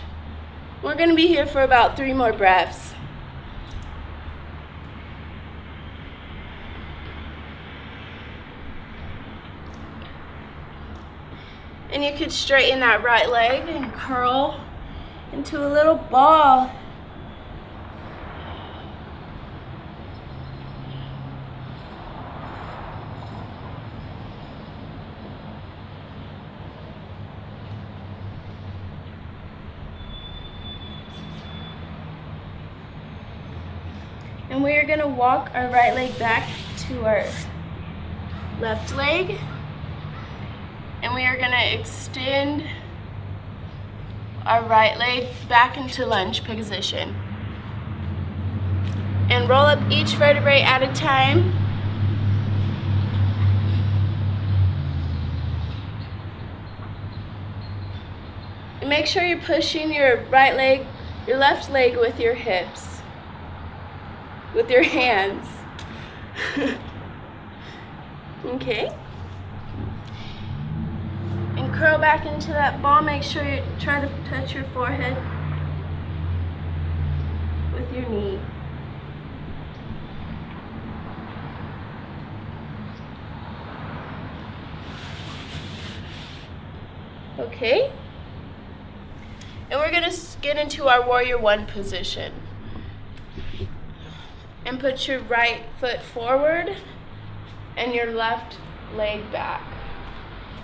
We're going to be here for about 3 more breaths. And you could straighten that right leg and curl into a little ball. And we are going to walk our right leg back to our left leg. And we are going to extend our right leg back into lunge position. And roll up each vertebrae at a time. And make sure you're pushing your right leg, your left leg with your hips, with your hands. Okay. And curl back into that ball. Make sure you try to touch your forehead with your knee. Okay. And we're going to get into our warrior 1 position. And put your right foot forward and your left leg back.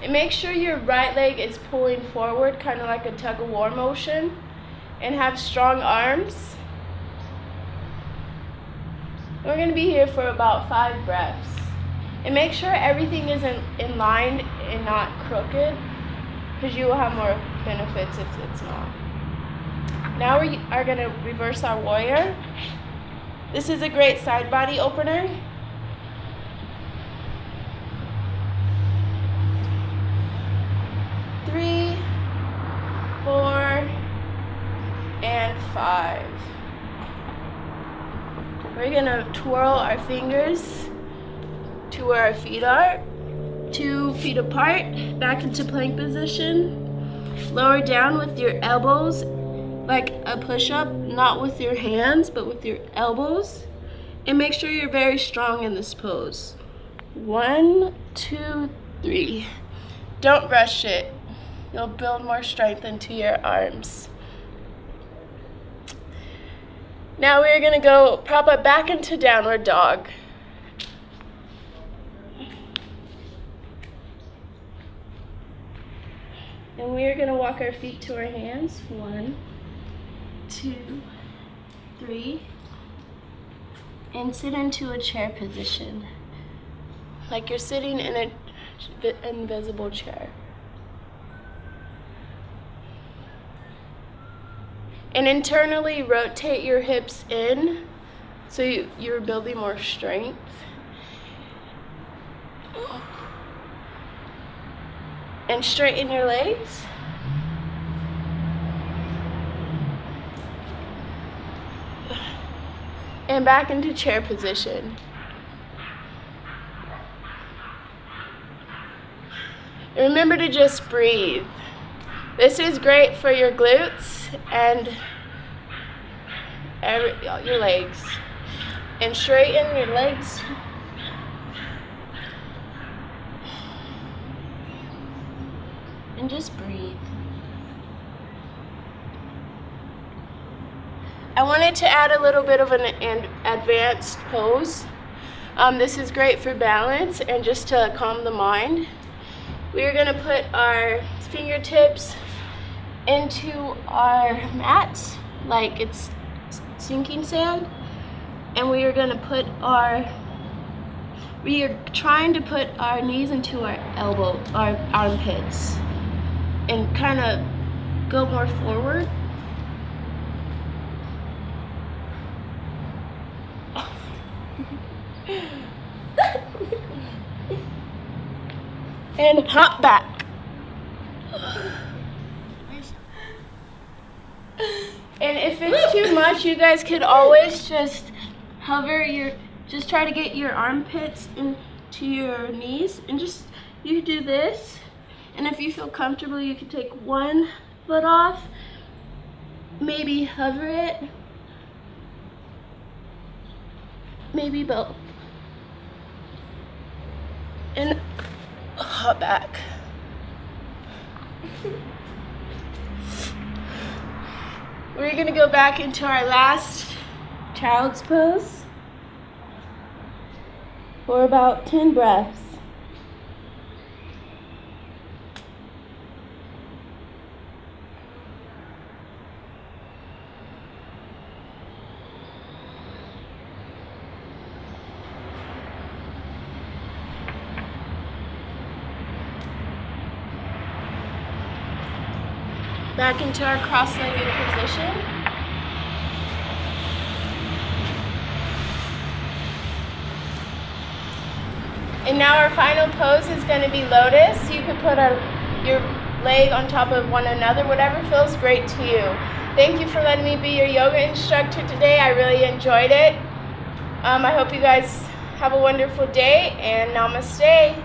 And make sure your right leg is pulling forward, kind of like a tug of war motion, and have strong arms. We're going to be here for about 5 breaths. And make sure everything is in line and not crooked, because you will have more benefits if it's not. Now we are going to reverse our warrior. This is a great side body opener. Three, 4, and 5. We're gonna twirl our fingers to where our feet are, 2 feet apart, back into plank position. Lower down with your elbows like a push-up, not with your hands, but with your elbows. And make sure you're very strong in this pose. 1, 2, 3. Don't rush it. You'll build more strength into your arms. Now we're gonna go prop up back into downward dog. And we are gonna walk our feet to our hands. 1, 2, 3. And sit into a chair position. Like you're sitting in an invisible chair. And internally rotate your hips in so you're building more strength. And straighten your legs. And back into chair position. And remember to just breathe. This is great for your glutes and your legs. And straighten your legs. And just breathe. I wanted to add a little bit of an advanced pose. This is great for balance and just to calm the mind. We are going to put our fingertips into our mats like it's sinking sand, and we are going to put our We are trying to put our knees into our armpits, and kind of go more forward. And hop back. And if it's too much, you guys could always just just try to get your armpits into your knees, and you do this. And if you feel comfortable, you can take one foot off, maybe hover it, maybe both, and hop back. We're gonna go back into our last child's pose for about 10 breaths. Back into our cross-legged position. And now our final pose is going to be lotus. You can put your leg on top of one another, whatever feels great to you. Thank you for letting me be your yoga instructor today. I really enjoyed it. I hope you guys have a wonderful day, and namaste.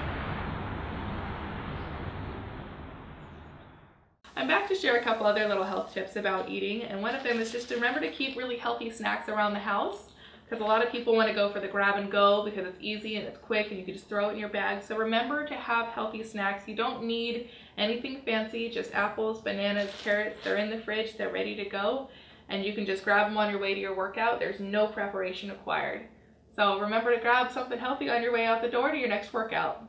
I'm back to share a couple other little health tips about eating, and one of them is just to remember to keep really healthy snacks around the house, because a lot of people want to go for the grab and go because it's easy and it's quick and you can just throw it in your bag. So remember to have healthy snacks. You don't need anything fancy, just apples, bananas, carrots. They're in the fridge, they're ready to go, and you can just grab them on your way to your workout. There's no preparation required. So remember to grab something healthy on your way out the door to your next workout.